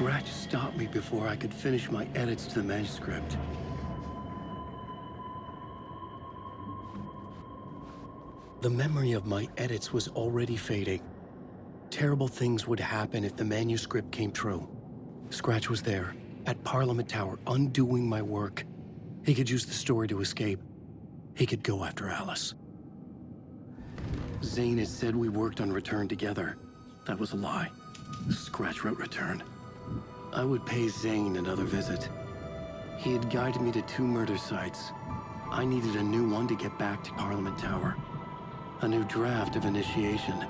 Scratch stopped me before I could finish my edits to the manuscript. The memory of my edits was already fading. Terrible things would happen if the manuscript came true. Scratch was there, at Parliament Tower, undoing my work. He could use the story to escape. He could go after Alice. Zane had said we worked on Return together. That was a lie. Scratch wrote Return. I would pay Zane another visit. He had guided me to 2 murder sites. I needed a new one to get back to Parliament Tower. A new draft of Initiation.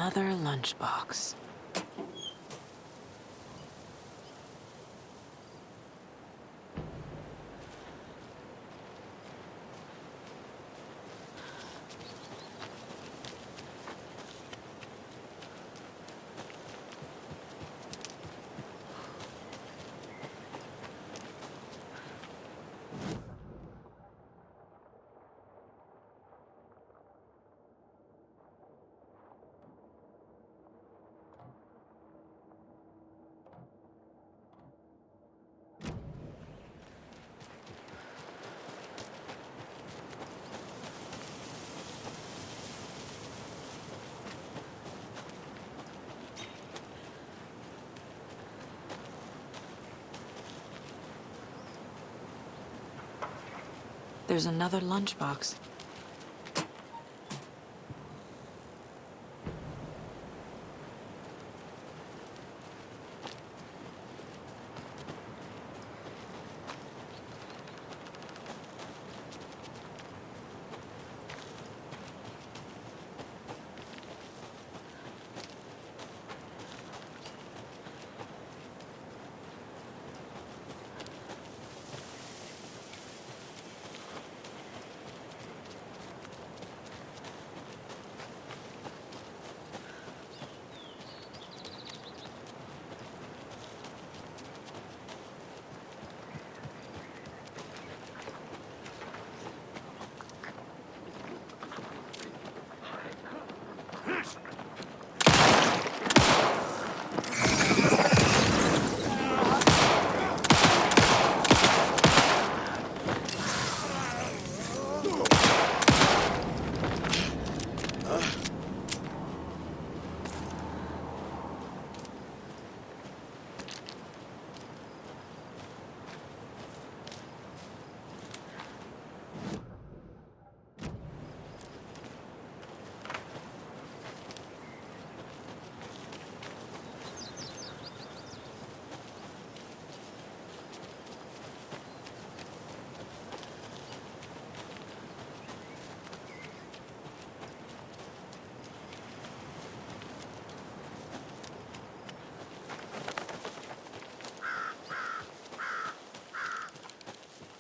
Another lunchbox. There's another lunchbox.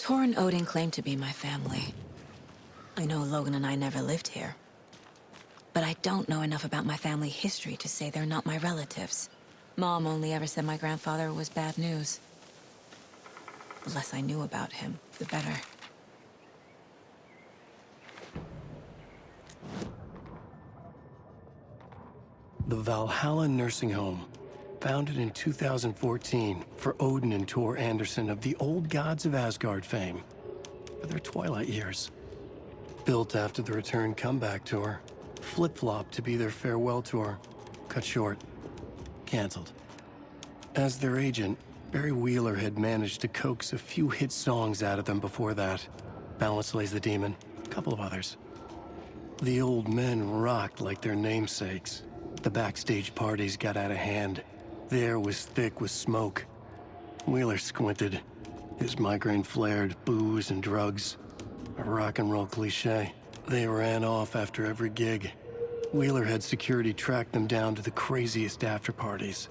Tor and Odin claim to be my family. I know Logan and I never lived here. But I don't know enough about my family history to say they're not my relatives. Mom only ever said my grandfather was bad news. The less I knew about him, the better. The Valhalla Nursing Home, founded in 2014 for Odin and Tor Anderson of the Old Gods of Asgard fame, for their twilight years. Built after the return comeback tour, flip-flopped to be their farewell tour, cut short, canceled. As their agent, Barry Wheeler had managed to coax a few hit songs out of them before that. Balance Lays the Demon, a couple of others. The old men rocked like their namesakes. The backstage parties got out of hand. The air was thick with smoke. Wheeler squinted. His migraine flared, booze and drugs. A rock and roll cliche. They ran off after every gig. Wheeler had security track them down to the craziest after parties.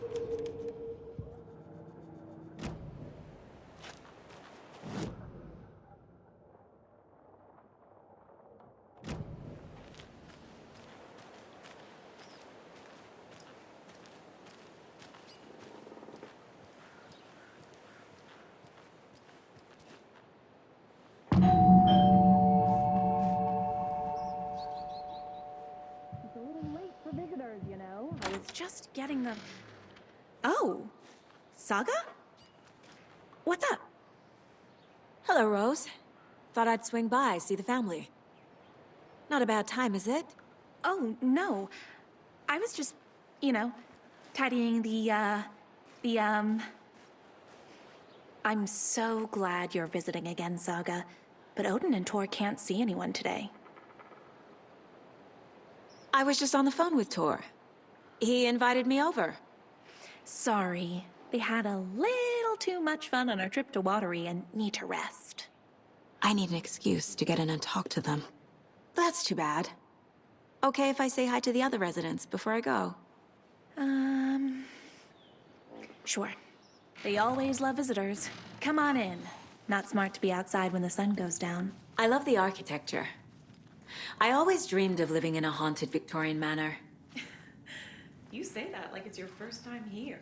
It's a little late for visitors, you know. I was just getting the... Oh, Saga? What's up? Hello, Rose. Thought I'd swing by, see the family. Not a bad time, is it? Oh, no. I was just, you know, tidying I'm so glad you're visiting again, Saga. But Odin and Tor can't see anyone today. I was just on the phone with Tor. He invited me over. Sorry. They had a little too much fun on our trip to Watery and need to rest. I need an excuse to get in and talk to them. That's too bad. Okay if I say hi to the other residents before I go? Sure. They always love visitors. Come on in. Not smart to be outside when the sun goes down. I love the architecture. I always dreamed of living in a haunted Victorian manor. You say that like it's your first time here.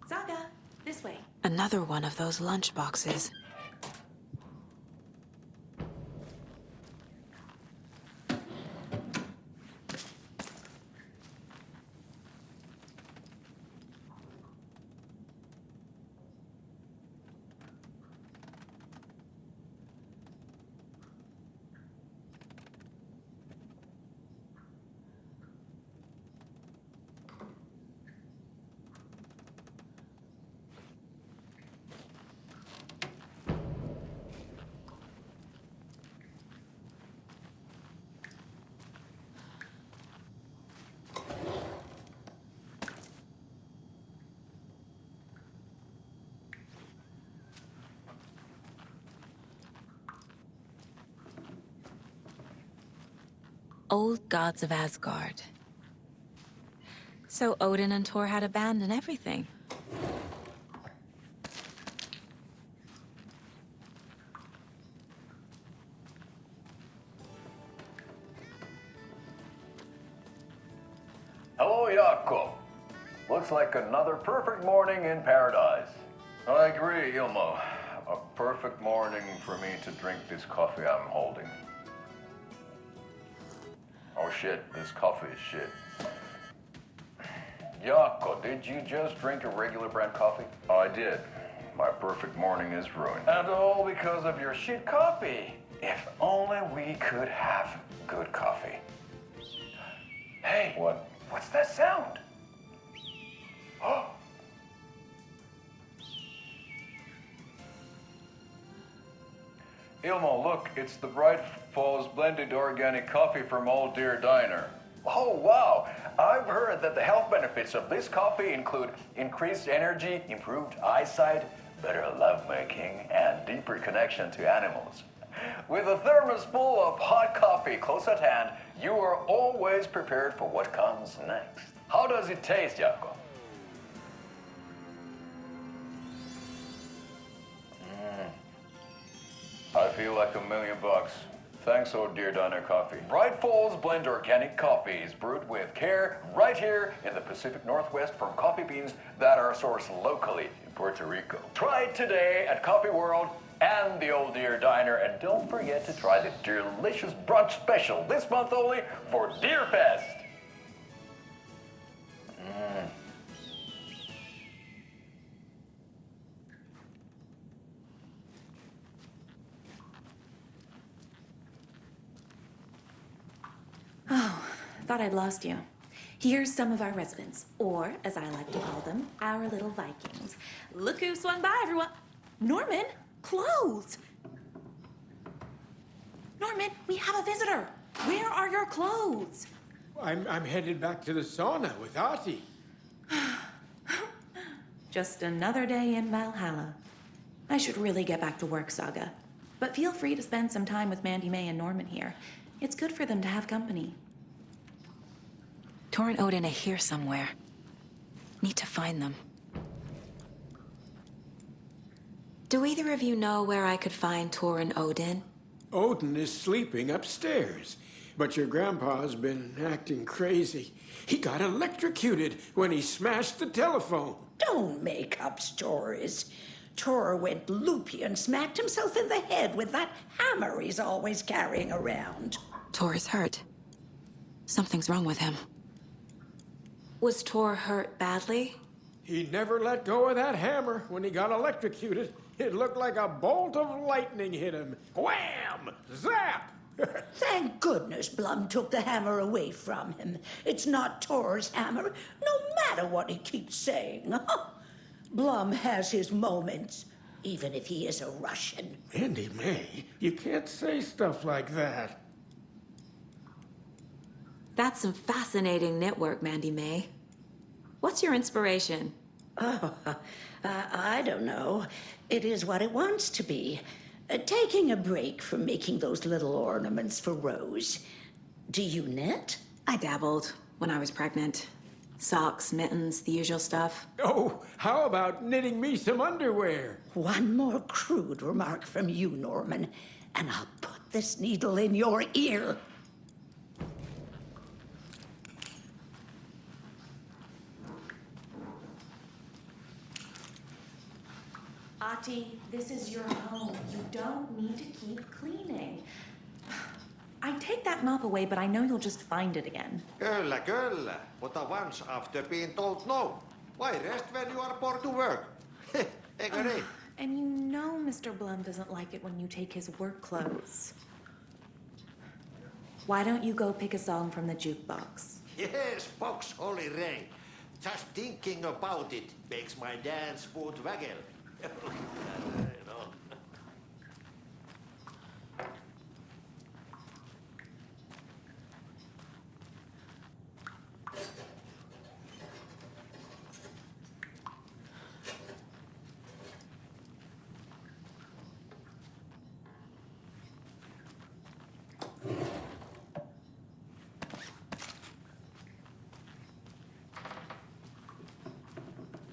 Saga, this way. Another one of those lunchboxes. Old Gods of Asgard. So Odin and Tor had a band and everything. Hello, Jaakko. Looks like another perfect morning in paradise. I agree, Ilmo. A perfect morning for me to drink this coffee I'm holding. Oh shit, this coffee is shit. Jaakko, did you just drink a regular brand coffee? I did. My perfect morning is ruined. And all because of your shit coffee. If only we could have good coffee. Hey, what's that sound? Oh. Ilmo, look, it's the Bright Falls blended organic coffee from Old Deer Diner. Oh, wow. I've heard that the health benefits of this coffee include increased energy, improved eyesight, better lovemaking, and deeper connection to animals. With a thermos full of hot coffee close at hand, you are always prepared for what comes next. How does it taste, Jaakko? like $1,000,000. Thanks, Oh Dear Diner Coffee. Bright Falls Blend Organic Coffee is brewed with care right here in the Pacific Northwest from coffee beans that are sourced locally in Puerto Rico. Try it today at Coffee World and the Old Deer Diner, and don't forget to try the delicious brunch special this month only for Deer Fest. Thought I'd lost you. Here's some of our residents, or as I like to call them, our little Vikings. Look who swung by, everyone. Norman, clothes. Norman, we have a visitor. Where are your clothes? I'm headed back to the sauna with Artie. Just another day in Valhalla. I should really get back to work, Saga. But feel free to spend some time with Mandy May and Norman here. It's good for them to have company. Tor and Odin are here somewhere. Need to find them. Do either of you know where I could find Tor and Odin? Odin is sleeping upstairs, but your grandpa's been acting crazy. He got electrocuted when he smashed the telephone. Don't make up stories. Tor went loopy and smacked himself in the head with that hammer he's always carrying around. Tor is hurt. Something's wrong with him. Was Tor hurt badly? He never let go of that hammer when he got electrocuted. It looked like a bolt of lightning hit him. Wham! Zap! Thank goodness Blum took the hammer away from him. It's not Tor's hammer, no matter what he keeps saying. Blum has his moments, even if he is a Russian. Mandy May, you can't say stuff like that. That's some fascinating network, Mandy May. What's your inspiration? I don't know. It is what it wants to be. Taking a break from making those little ornaments for Rose. Do you knit? I dabbled when I was pregnant. Socks, mittens, the usual stuff. Oh, how about knitting me some underwear? One more crude remark from you, Norman, and I'll put this needle in your ear. Ati, this is your home. You don't need to keep cleaning. I take that mop away, but I know you'll just find it again. Kyllä, kyllä. Mutta once after being told no. Why rest when you are born to work? Eikö niin? And you know Mr. Blum doesn't like it when you take his work clothes. Why don't you go pick a song from the jukebox? Yes, box Holy Ray. Just thinking about it makes my dance foot waggle. No.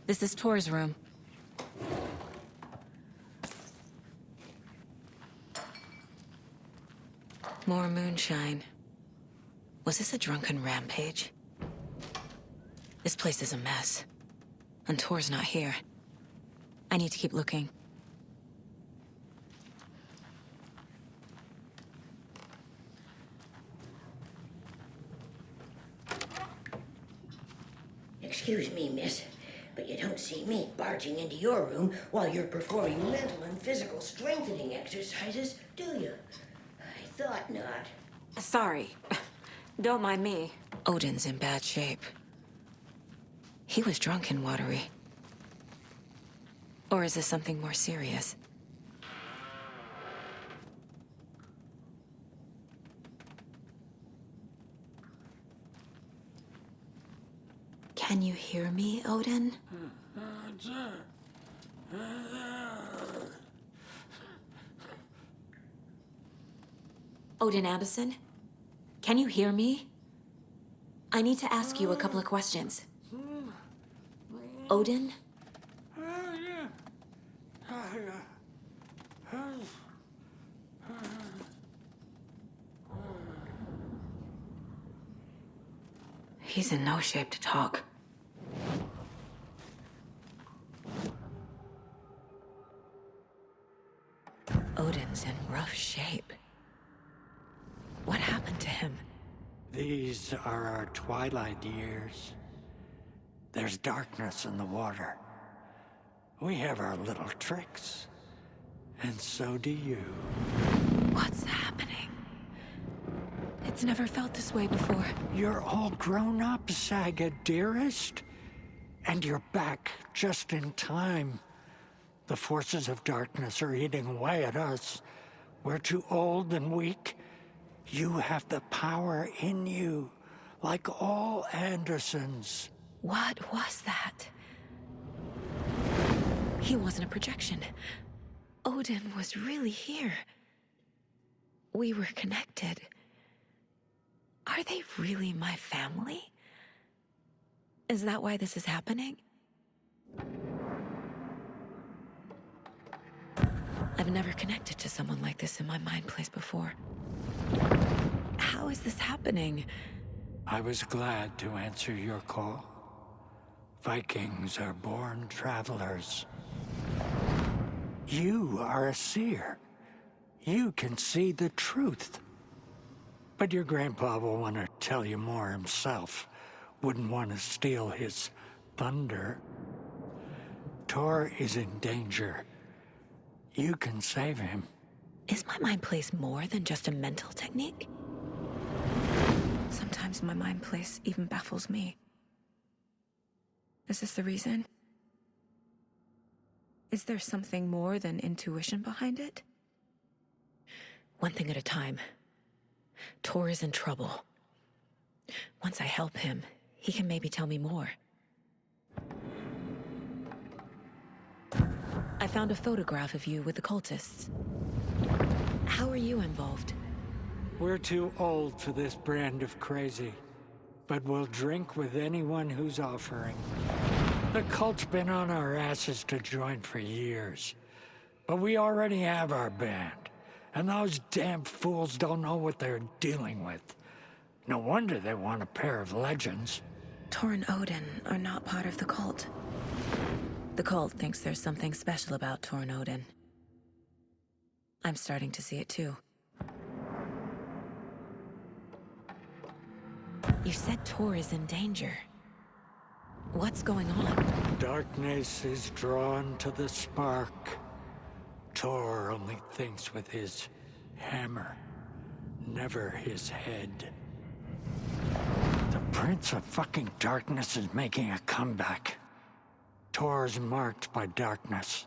This is Tor's room. More moonshine. Was this a drunken rampage? This place is a mess. And Tor's not here. I need to keep looking. Excuse me, miss, but you don't see me barging into your room while you're performing mental and physical strengthening exercises, do you? I thought not. Sorry. Don't mind me. Odin's in bad shape. He was drunk and watery. Or is this something more serious? Can you hear me, Odin? Odin Anderson? Can you hear me? I need to ask you a couple of questions. Odin? He's in no shape to talk. Odin's in rough shape. What happened to him? These are our twilight years. There's darkness in the water. We have our little tricks. And so do you. What's happening? It's never felt this way before. You're all grown up, Saga, dearest. And you're back just in time. The forces of darkness are eating away at us. We're too old and weak. You have the power in you, like all Andersons. What was that? He wasn't a projection. Odin was really here. We were connected. Are they really my family? Is that why this is happening? I've never connected to someone like this in my mind place before. How is this happening? I was glad to answer your call. Vikings are born travelers. You are a seer. You can see the truth. But your grandpa will want to tell you more himself. Wouldn't want to steal his thunder. Tor is in danger. You can save him. Is my mind place more than just a mental technique? Sometimes my mind place even baffles me. Is this the reason? Is there something more than intuition behind it? One thing at a time. Tor is in trouble. Once I help him, he can maybe tell me more. I found a photograph of you with the cultists. How are you involved? We're too old for this brand of crazy, but we'll drink with anyone who's offering. The cult's been on our asses to join for years, but we already have our band, and those damn fools don't know what they're dealing with. No wonder they want a pair of legends. Tor and Odin are not part of the cult. The cult thinks there's something special about Tor and Odin. I'm starting to see it too. You said Tor is in danger. What's going on? Darkness is drawn to the spark. Tor only thinks with his hammer, never his head. The Prince of fucking Darkness is making a comeback. Tor's marked by darkness.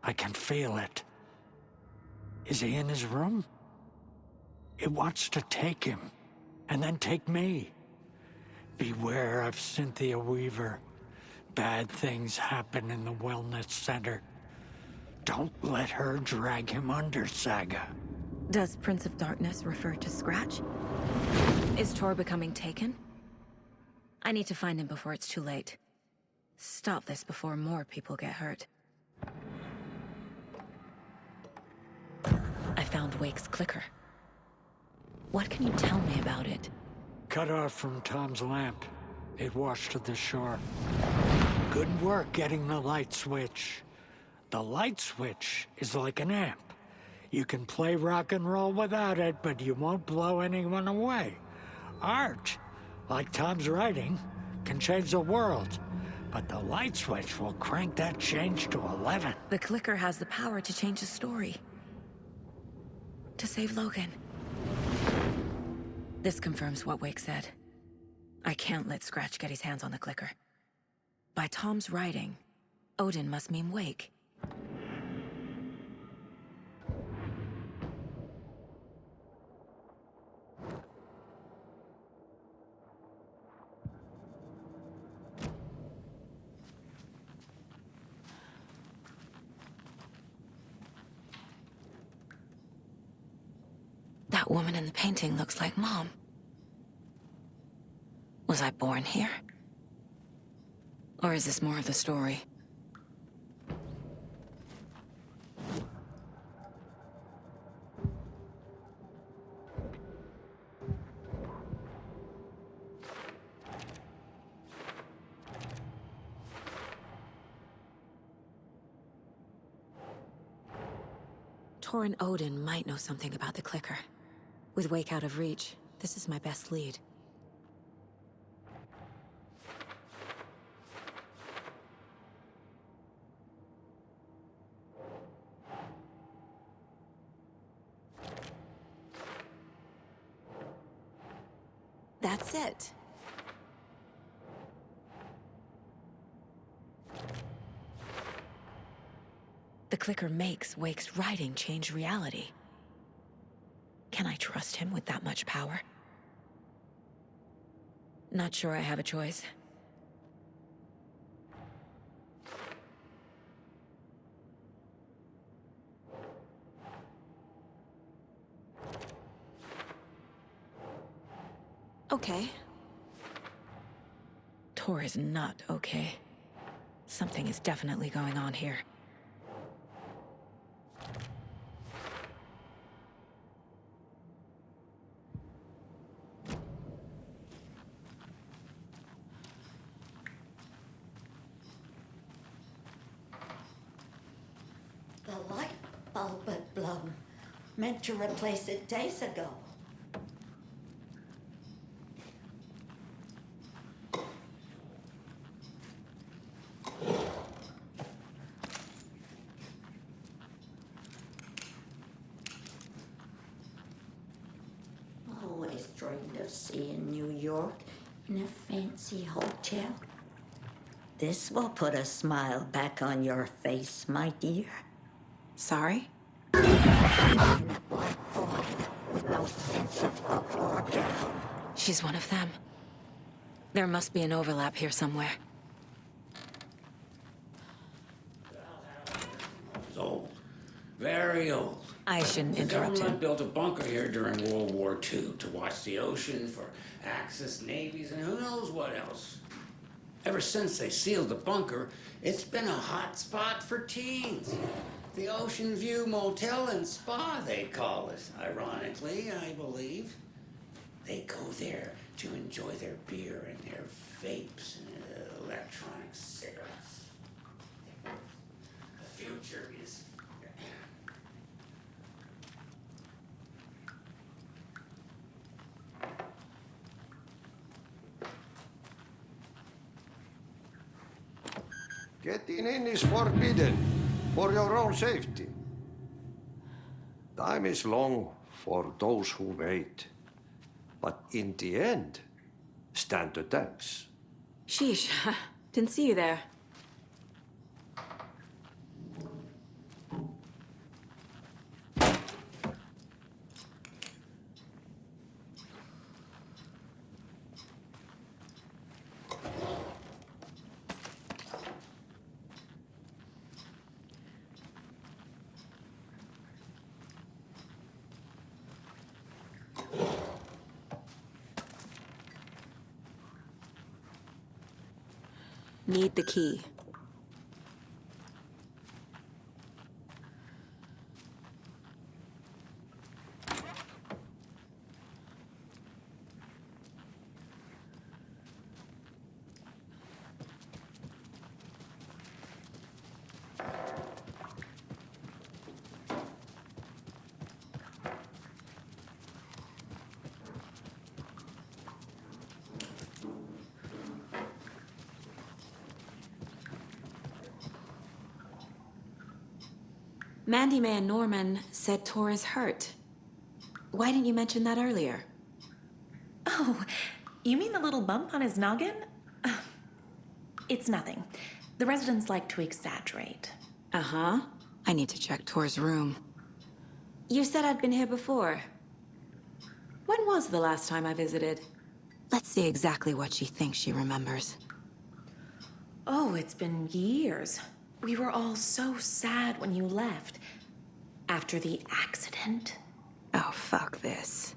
I can feel it. Is he in his room? It wants to take him, and then take me. Beware of Cynthia Weaver. Bad things happen in the wellness center. Don't let her drag him under, Saga. Does Prince of Darkness refer to Scratch? Is Tor becoming taken? I need to find him before it's too late. Stop this before more people get hurt. I found Wake's clicker. What can you tell me about it? Cut off from Tom's lamp. It washed to the shore. Good work getting the light switch. The light switch is like an amp. You can play rock and roll without it, but you won't blow anyone away. Art, like Tom's writing, can change the world. But the light switch will crank that change to 11. The clicker has the power to change the story. To save Logan. This confirms what Wake said. I can't let Scratch get his hands on the clicker. By Tom's writing, Odin must mean Wake. That woman in the painting looks like Mom. Was I born here? Or is this more of the story? Tor and Odin might know something about the clicker. With Wake out of reach, this is my best lead. That's it. The clicker makes Wake's writing change reality. Can I trust him with that much power? Not sure I have a choice. Okay. Tor is not okay. Something is definitely going on here. The light bulb at Blum. Meant to replace it days ago. Always dreamed of seeing New York in a fancy hotel. This will put a smile back on your face, my dear. Sorry? In a black void with no sense of up or down. She's one of them. There must be an overlap here somewhere. It's old. Very old. I shouldn't The interrupt government him. built a bunker here during World War II to watch the ocean for Axis navies and who knows what else. Ever since they sealed the bunker, it's been a hot spot for teens. The Ocean View Motel and Spa, they call it. Ironically, I believe. They go there to enjoy their beer and their vapes and electronic cigarettes. The future is... Getting in is forbidden for your own safety. Time is long for those who wait. But in the end, stand the thanks. Sheesh. Didn't see you there. Need the key. Mandy May and Norman said Tor is hurt. Why didn't you mention that earlier? Oh, you mean the little bump on his noggin? It's nothing. The residents like to exaggerate. Uh-huh. I need to check Tor's room. You said I'd been here before. When was the last time I visited? Let's see exactly what she thinks she remembers. Oh, it's been years. We were all so sad when you left. After the accident. Oh, fuck this.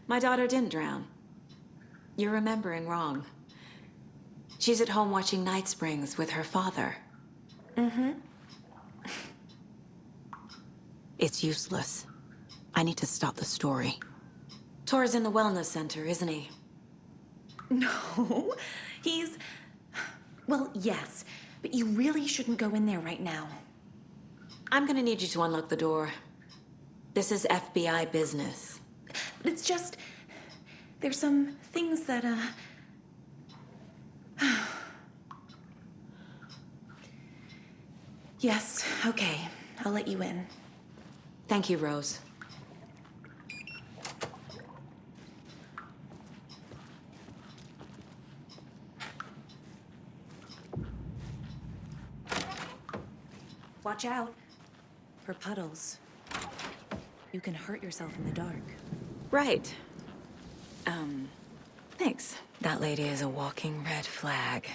My daughter didn't drown. You're remembering wrong. She's at home watching Night Springs with her father. Mm-hmm. It's useless. I need to stop the story. Tor's in the wellness center, isn't he? No, he's... Well, yes, but you really shouldn't go in there right now. I'm gonna need you to unlock the door. This is FBI business. It's just... There's some things that, Yes, okay. I'll let you in. Thank you, Rose. Watch out for puddles. You can hurt yourself in the dark. Right. Thanks. That lady is a walking red flag.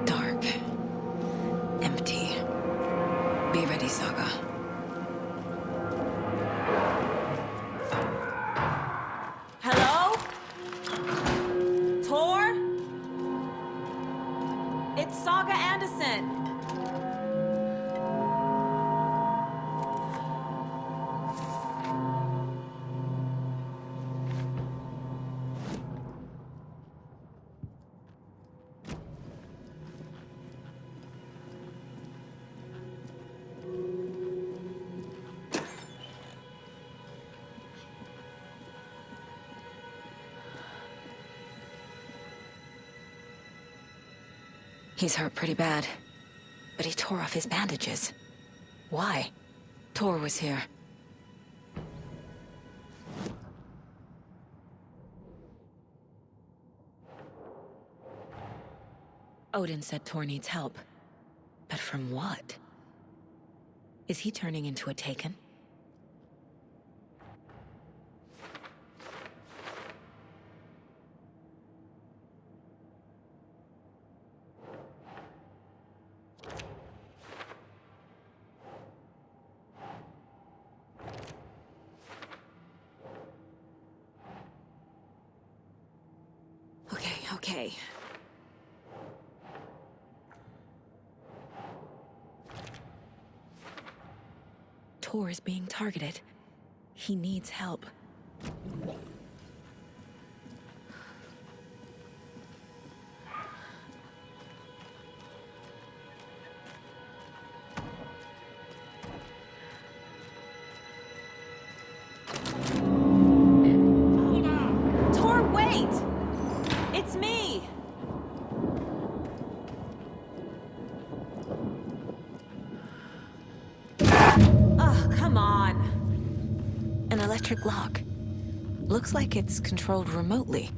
Dark. Empty. Be ready, Saga. Hello? Tor? It's Saga Anderson. He's hurt pretty bad, but he tore off his bandages. Why? Tor was here. Odin said Tor needs help. But from what? Is he turning into a Taken? Okay. Tor is being targeted. He needs help. Tor, wait! It's me! Ugh, come on. An electric lock. Looks like it's controlled remotely.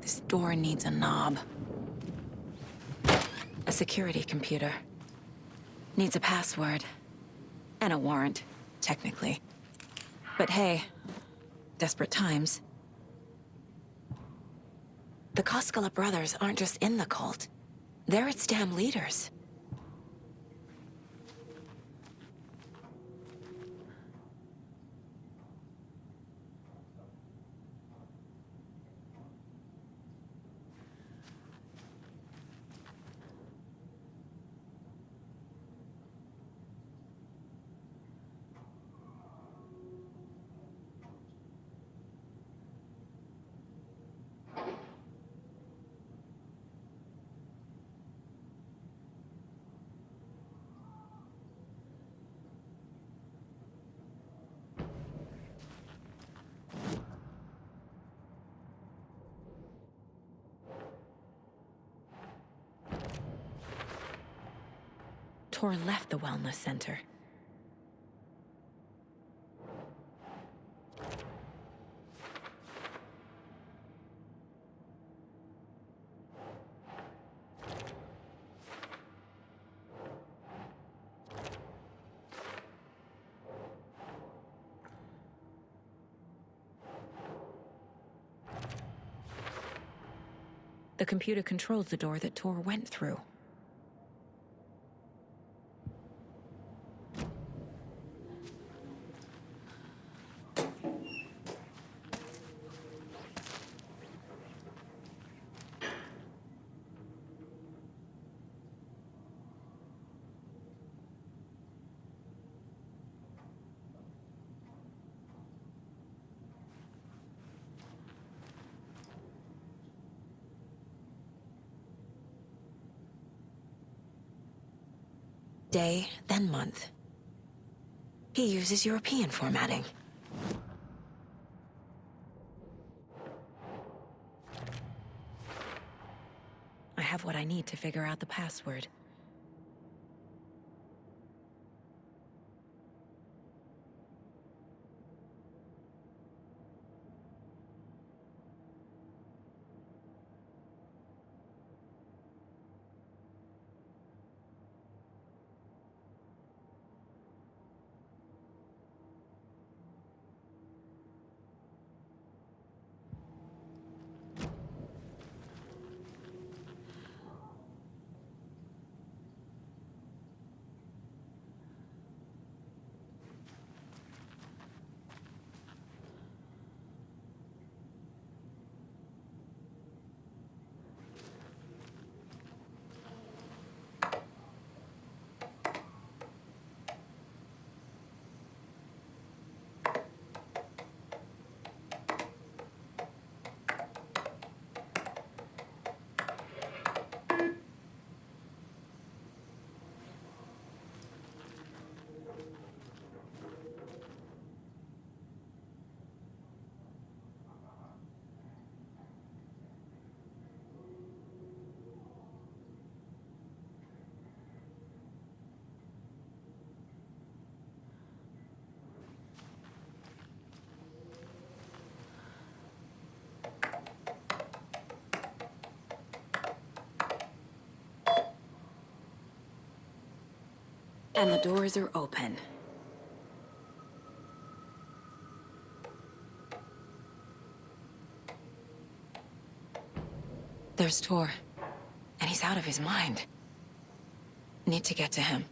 This door needs a knob. A security computer. Needs a password. And a warrant, technically. But hey, desperate times. The Koskela brothers aren't just in the cult. They're its damn leaders. Tor left the wellness center. The computer controls the door that Tor went through. Day, then month. He uses European formatting. I have what I need to figure out the password. And the doors are open. There's Tor. And he's out of his mind. Need to get to him.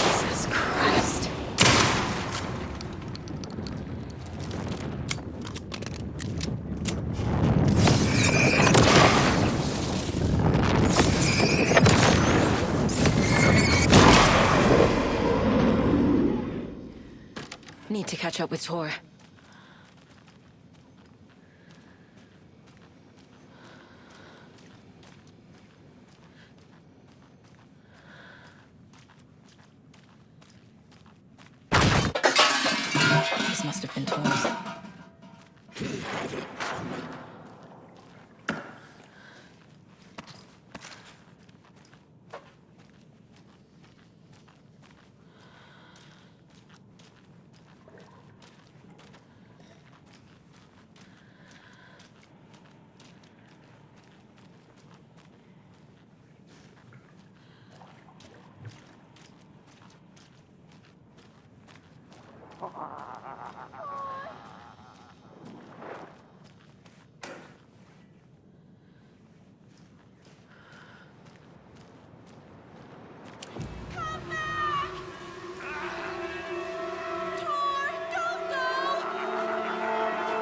Jesus Christ. Need to catch up with Tor. He had it coming.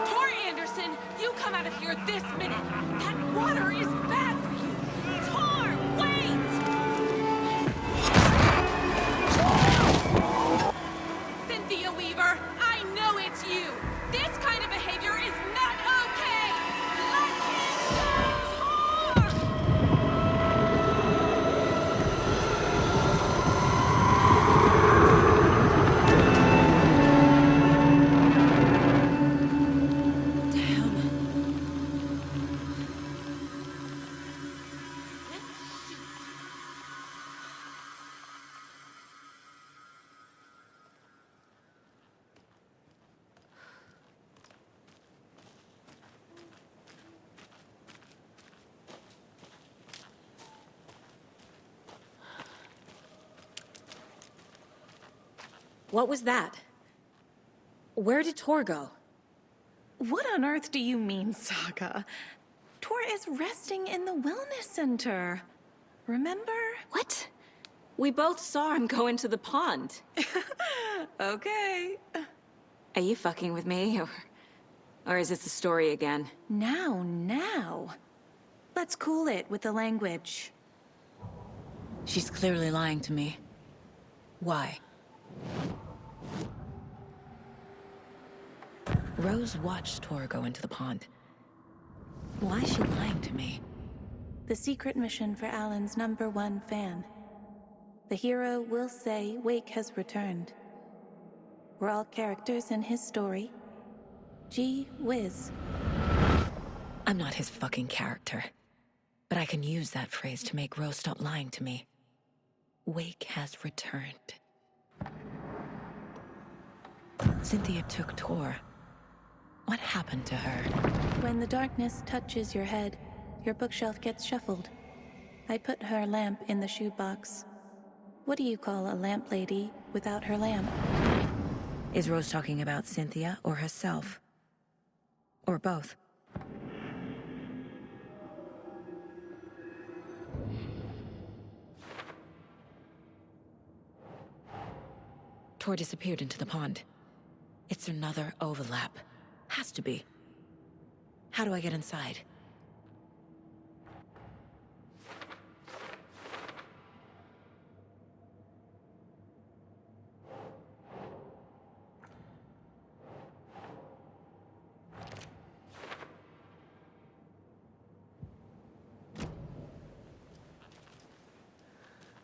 Tor Anderson, you come out of here this minute. That water is bad for you. Tor, wait! Cynthia Weaver, I know it's you. This kind of behavior is not okay. Let him go, Tor! What was that? Where did Tor go? What on earth do you mean, Saga? Tor is resting in the wellness center. Remember? What? We both saw him go into the pond. Okay. Are you fucking with me, or is this the story again? Now. Let's cool it with the language. She's clearly lying to me. Why? Rose watched Tor go into the pond. Why is she lying to me? The secret mission for Alan's #1 fan. The hero will say Wake has returned. We're all characters in his story. Gee whiz. I'm not his fucking character. But I can use that phrase to make Rose stop lying to me. Wake has returned. Cynthia took Tor. What happened to her? When the darkness touches your head, your bookshelf gets shuffled. I put her lamp in the shoebox. What do you call a lamp lady without her lamp? Is Rose talking about Cynthia or herself? Or both? Tor disappeared into the pond. It's another overlap. Has to be. How do I get inside?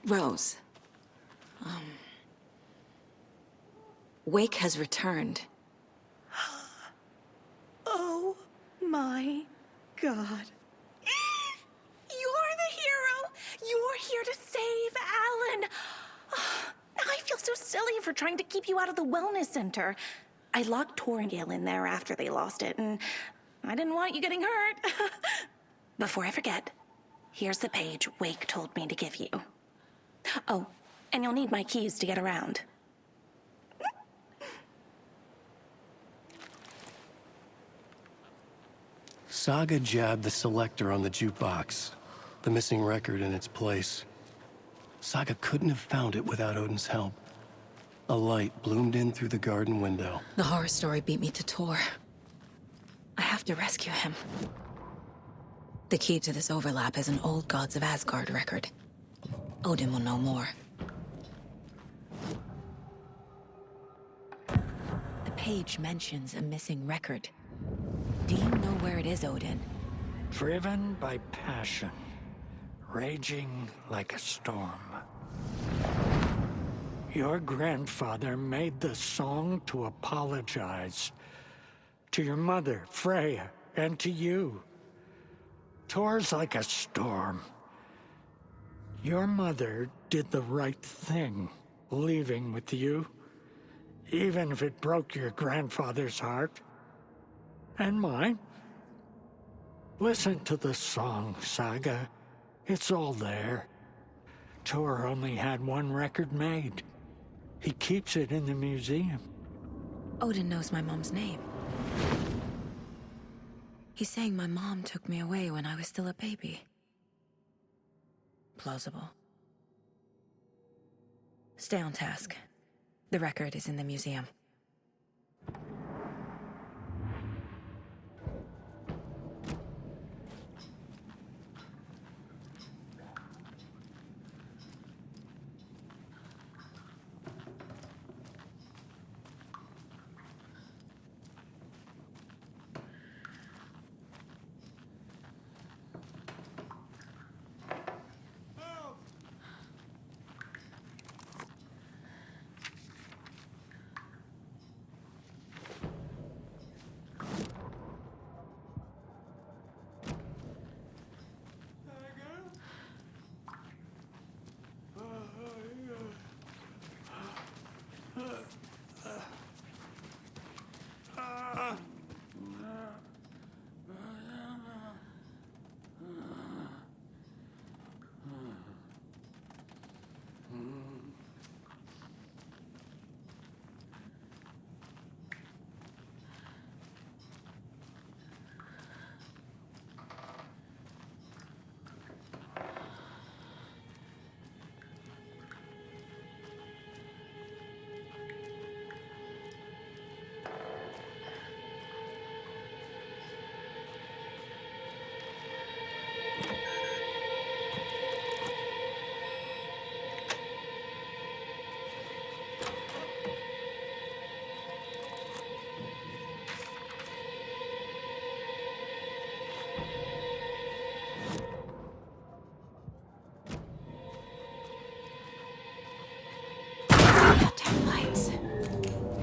Rose. Wake has returned. Oh my God. You're the hero! You're here to save Alan! I feel so silly for trying to keep you out of the wellness center. I locked Tor and Gale in there after they lost it, and I didn't want you getting hurt. Before I forget, here's the page Wake told me to give you. Oh, and you'll need my keys to get around. Saga jabbed the selector on the jukebox, the missing record in its place. Saga couldn't have found it without Odin's help. A light bloomed in through the garden window. The horror story beat me to Tor. I have to rescue him. The key to this overlap is an old Gods of Asgard record. Odin will know more. The page mentions a missing record. Do you know where it is, Odin? Driven by passion, raging like a storm. Your grandfather made the song to apologize to your mother, Freya, and to you. Tor's like a storm. Your mother did the right thing, leaving with you, even if it broke your grandfather's heart. And mine. Listen to the song, Saga. It's all there. Tor only had one record made. He keeps it in the museum. Odin knows my mom's name. He's saying my mom took me away when I was still a baby. Plausible. Stay on task. The record is in the museum.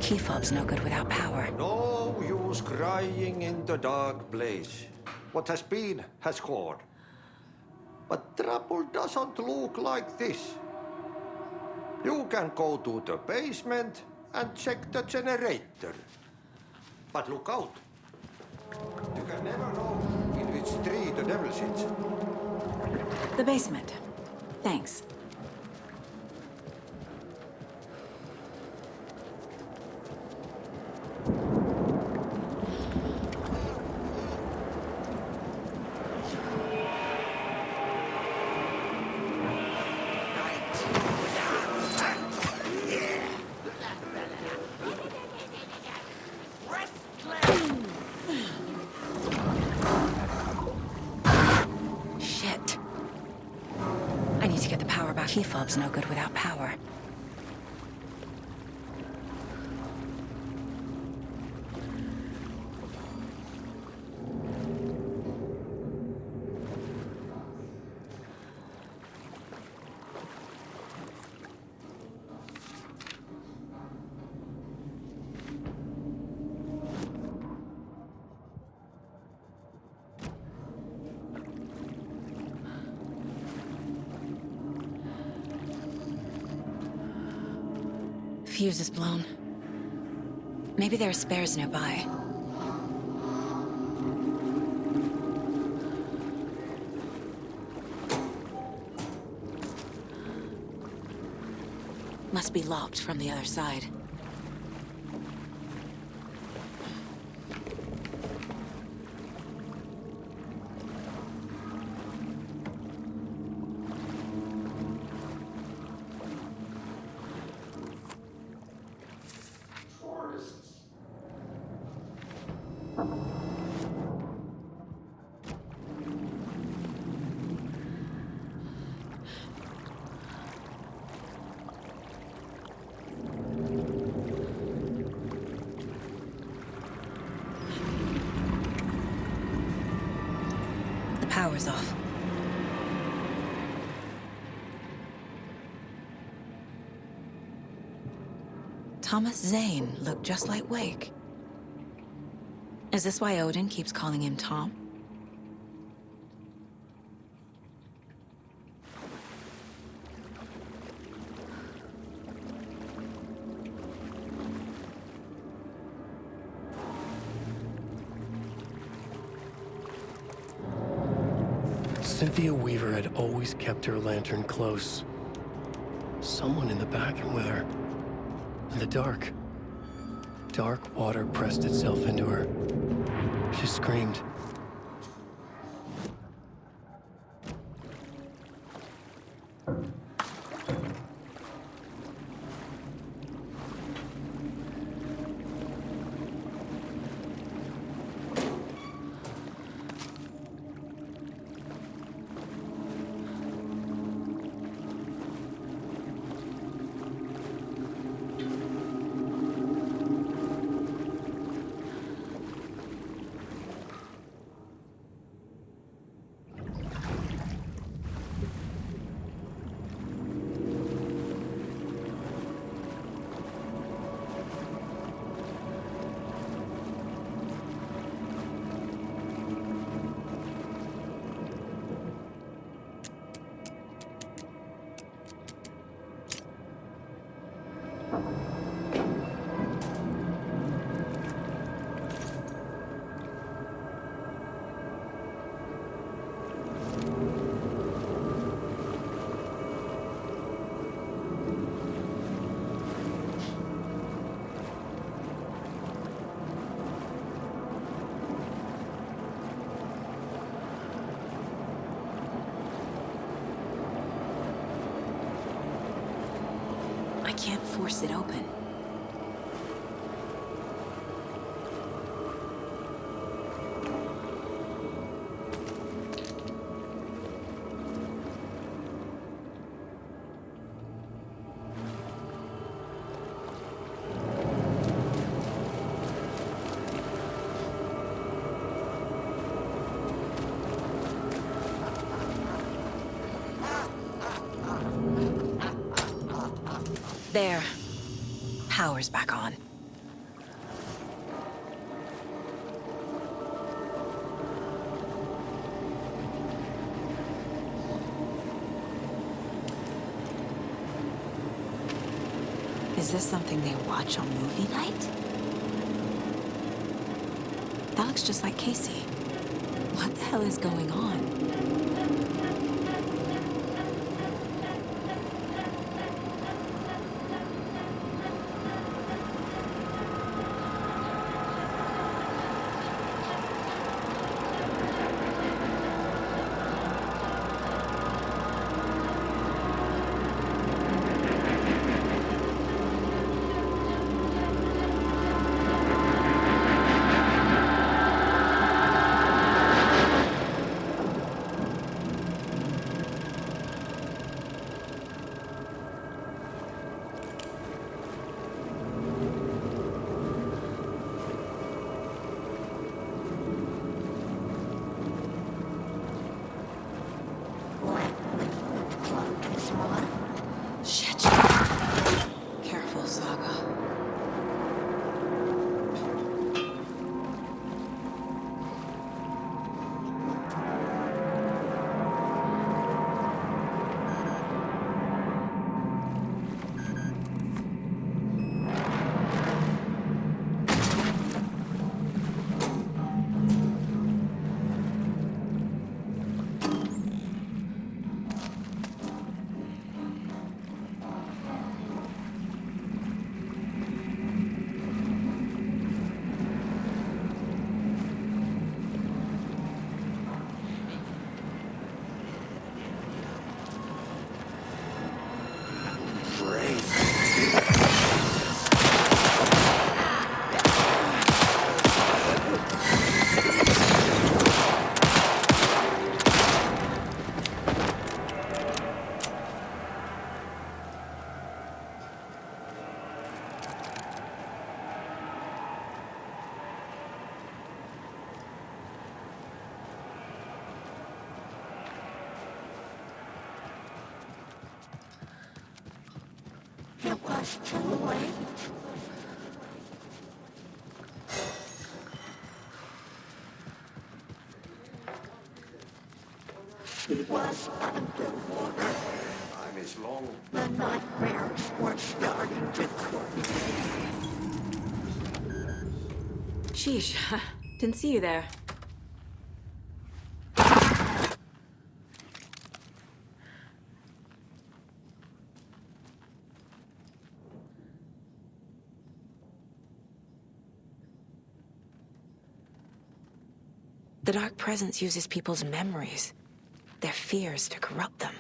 Key fob's no good without power. No use crying in the dark place. What has been has gone. But trouble doesn't look like this. You can go to the basement and check the generator. But look out. You can never know in which tree the devil sits. The basement. Thanks. Key fob's no good without power. Fuse is blown. Maybe there are spares nearby. Must be locked from the other side. Power's off. Thomas Zane looked just like Wake. Is this why Odin keeps calling him Tom? Cynthia Weaver had always kept her lantern close. Someone in the bathroom with her. In the dark. Dark water pressed itself into her. She screamed. I can't force it open. There. Power's back on. Is this something they watch on movie night? That looks just like Casey. What the hell is going on? Shit. Careful, Saga. It was too late. It was underwater. Time is long. The nightmares were starting to creep. Sheesh, didn't see you there. The Dark Presence uses people's memories, their fears to corrupt them.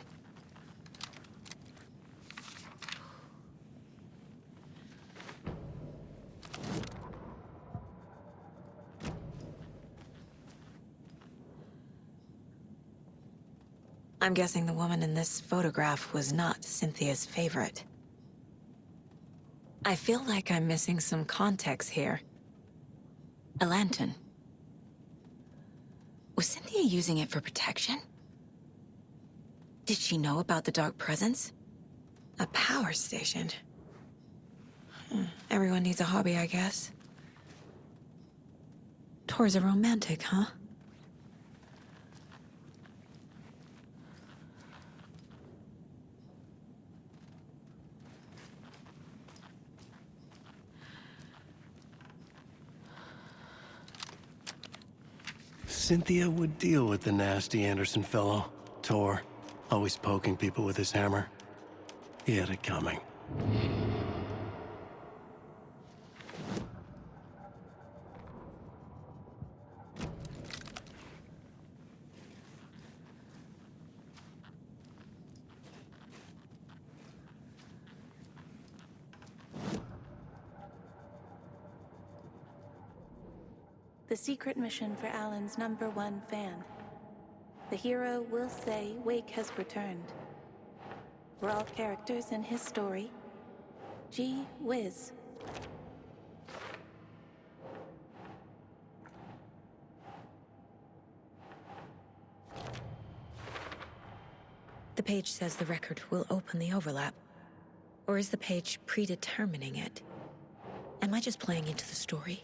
I'm guessing the woman in this photograph was not Cynthia's favorite. I feel like I'm missing some context here. A lantern. Was Cynthia using it for protection? Did she know about the Dark Presence? A power station. Everyone needs a hobby, I guess. Tor's a romantic, huh? Cynthia would deal with the nasty Anderson fellow, Tor, always poking people with his hammer. He had it coming. The secret mission for Alan's #1 fan. The hero will say Wake has returned. We're all characters in his story. Gee whiz. The page says the record will open the overlap. Or is the page predetermining it? Am I just playing into the story?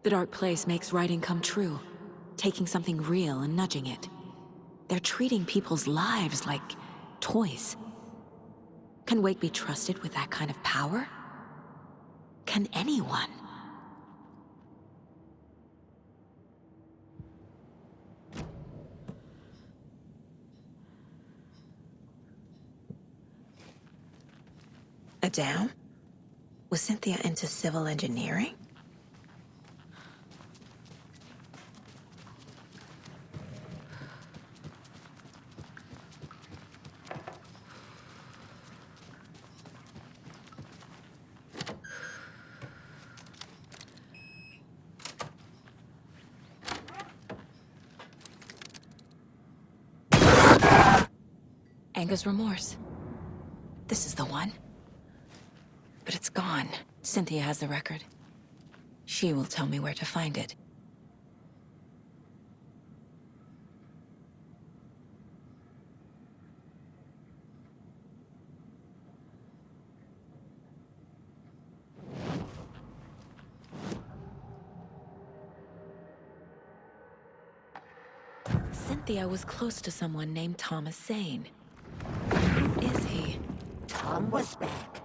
The Dark Place makes writing come true, taking something real and nudging it. They're treating people's lives like toys. Can Wake be trusted with that kind of power? Can anyone? A dam? Was Cynthia into civil engineering? Anga's remorse. This is the one. But it's gone. Cynthia has the record. She will tell me where to find it. Cynthia was close to someone named Thomas Zane. Who is he? Tom was back.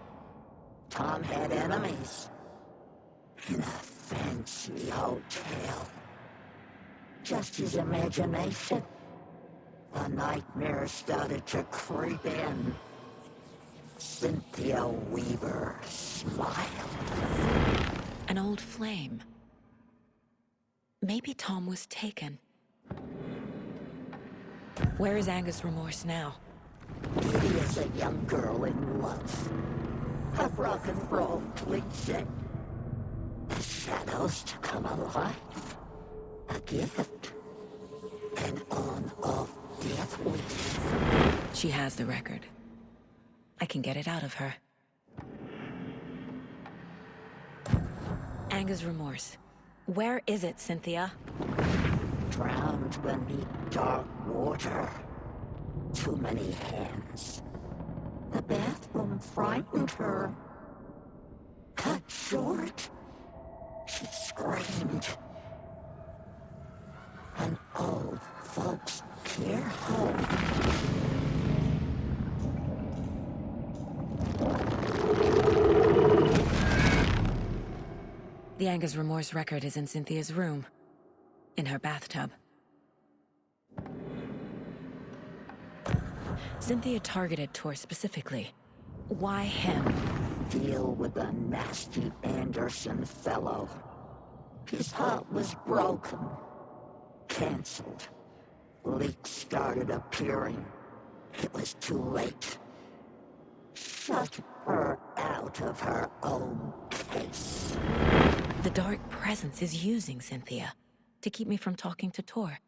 Tom had enemies. In a fancy hotel. Just his imagination. The nightmare started to creep in. Cynthia Weaver smiled. An old flame. Maybe Tom was taken. Where is Angus Remorse now? Kitty is a young girl in love. A rock and roll cliche. The shadows to come alive. A gift. An on-off death wish. She has the record. I can get it out of her. Angus Remorse. Where is it, Cynthia? Drowned beneath dark water. Too many hands. The bathroom frightened her. Cut short. She screamed. An old folks' care home. The Angus Remorse record is in Cynthia's room. In her bathtub. Cynthia targeted Tor specifically. Why him? Deal with the nasty Anderson fellow. His heart was broken. Cancelled. Leaks started appearing. It was too late. Shut her out of her own case. The Dark Presence is using Cynthia to keep me from talking to Tor.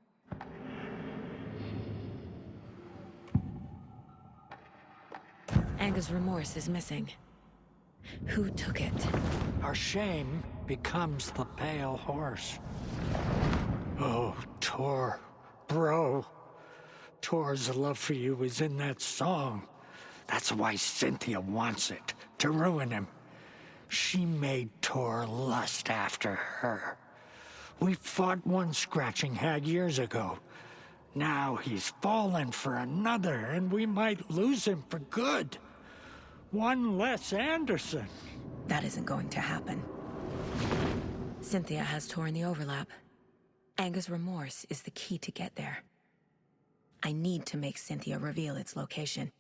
Angus Remorse is missing. Who took it? Our shame becomes the pale horse. Oh, Tor, bro. Tor's love for you is in that song. That's why Cynthia wants it, to ruin him. She made Tor lust after her. We fought one scratching hag years ago. Now he's fallen for another, and we might lose him for good. One less Anderson. That isn't going to happen. Cynthia has Tor in the overlap. Angus Remorse is the key to get there. I need to make Cynthia reveal its location.